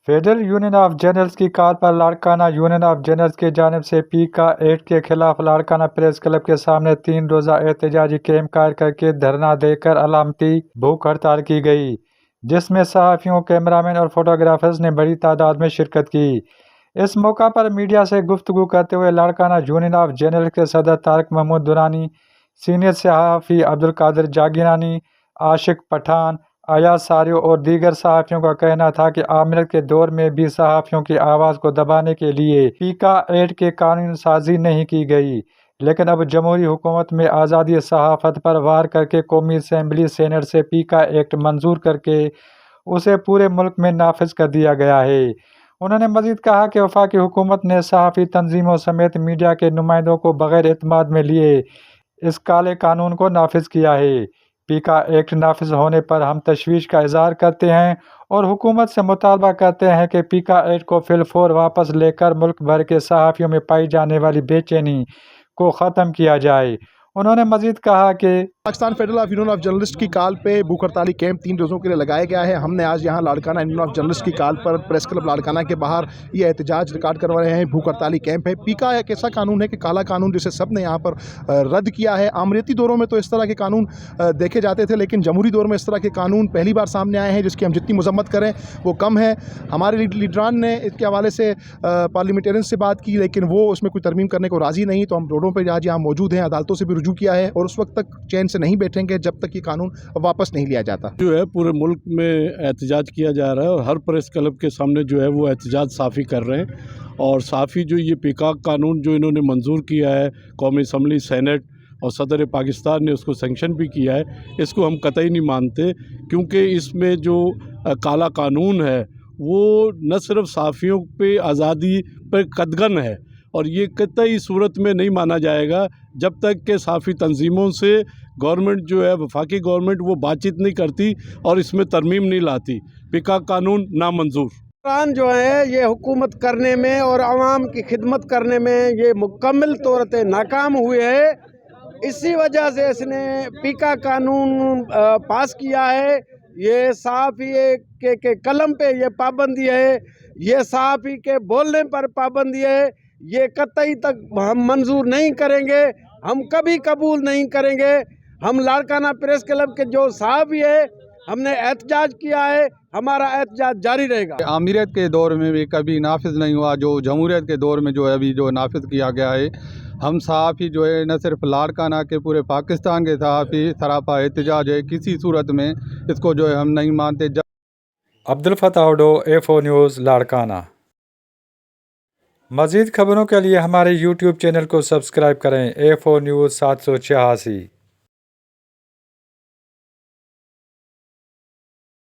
Federal union of generals की call पर Larkana union of generals की जानिब से पीका एक्ट के खिलाफ लाड़काना प्रेस क्लब के सामने 3 रोज़ा एहतजाजी कैंप कायम करके धरना देकर अलामती भूख हड़ताल की गई, जिसमें सहाफ़ियों, कैमरामैन और फोटोग्राफर्स ने बड़ी तादाद में शिरकत की। इस मौका पर मीडिया से गुफ्तगू करते हुए लाड़काना यूनियन ऑफ जनरल्स के सदर तारिक महमूद दुरानी, सीनियर सहाफ़ी अब्दुल कादिर जागीरानी, आशिक पठान, अयाज सारियो और दीगर सहाफ़ियों का कहना था कि आमिरत के दौर में भी सहाफ़ियों की आवाज़ को दबाने के लिए पीका एक्ट की कानून साजी नहीं की गई, लेकिन अब जमहूरी हुकूमत में आज़ादी सहाफ़त पर वार करके कौमी असम्बली सेनेट से पीका एक्ट मंजूर करके उसे पूरे मुल्क में नाफिज कर दिया गया है। उन्होंने मज़ीद कहा कि वफाकी हुकूमत ने सहाफ़ी तंजीमों समेत मीडिया के नुमाइंदों को बग़ैर एतमाद में लिए इस काले कानून को नाफिज किया है। पीका एक्ट नाफिज होने पर हम तशवीश का इजहार करते हैं और हुकूमत से मुतालबा करते हैं कि पीका एक्ट को फिलफौर वापस लेकर मुल्क भर के सहाफ़ियों में पाई जाने वाली बेचैनी को ख़त्म किया जाए। उन्होंने मज़ीद कहा कि Pakistan federal union of journalist की कॉल पे भूख हड़ताली कैंप 3 रोज़ों के लिए लगाया गया है। हमने आज यहाँ लाड़काना यूनियन ऑफ जर्नलिस्ट की कॉल पर प्रेस क्लब लाड़काना के बाहर ये एहतजाज रिकॉर्ड करवा रहे हैं। भूख हड़ताली कैंप है। पीका एक ऐसा कानून है कि काला कानून जिसे सब ने यहाँ पर रद्द किया है। आमरीती दौरों में तो इस तरह के कानून देखे जाते थे, लेकिन जमहूरी दौर में इस तरह के कानून पहली बार सामने आए हैं, जिसकी हम जितनी मजम्मत करें वो कम है। हमारे लीडरान ने इसके हवाले से पार्लियामेंटेरियन से बात की, लेकिन वो उसमें कोई तरमीम करने को राज़ी नहीं, तो हम रोडों पर आज यहाँ मौजूद हैं। अदालतों से भी रुजू किया है और उस वक्त तक चैन से नहीं बैठेंगे जब तक ये कानून वापस नहीं लिया जाता। जो है पूरे मुल्क में एहतजाज किया जा रहा है और हर प्रेस क्लब के सामने जो है वो एहतजाज साफ़ी कर रहे हैं। और साफ़ी जो ये पीकाक कानून जो इन्होंने मंजूर किया है, कौमी असम्बली, सेनेट और सदर पाकिस्तान ने उसको सेंक्शन भी किया है, इसको हम कतई नहीं मानते, क्योंकि इसमें जो काला कानून है वो न सिर्फ साफ़ियों पे आज़ादी पर कदगन है, और ये कतई सूरत में नहीं माना जाएगा जब तक कि साफ़ी तंजीमों से गवर्नमेंट जो है, वफाकी गवर्नमेंट, वो बातचीत नहीं करती और इसमें तरमीम नहीं लाती। पीका कानून नामंजूर। इमरान जो है ये हुकूमत करने में और आवाम की खिदमत करने में ये मुकम्मल तौर पे नाकाम हुए है। इसी वजह से इसने पीका कानून पास किया है। ये सहाफ़ी के कलम पे ये पाबंदी है, ये सहाफ़ी के बोलने पर पाबंदी है। ये कतई तक हम मंजूर नहीं करेंगे, हम कभी कबूल नहीं करेंगे। हम लाड़काना प्रेस क्लब के जो सहाफ़ी है, हमने एहतजाज किया है, हमारा एहतजाज जारी रहेगा। आमिरत के दौर में भी कभी नाफिज नहीं हुआ, जो जमहूरियत के दौर में जो है अभी जो नाफिज किया गया है। हम सहाफ़ी जो है न सिर्फ लाड़काना के, पूरे पाकिस्तान के सहाफ़ी सरापा एहतजाज है, किसी सूरत में इसको जो है हम नहीं मानते। Abdul Fatah Udo, A4 news, Larkana. मज़ीद खबरों के लिए हमारे YouTube चैनल को सब्सक्राइब करें। A4 news 786।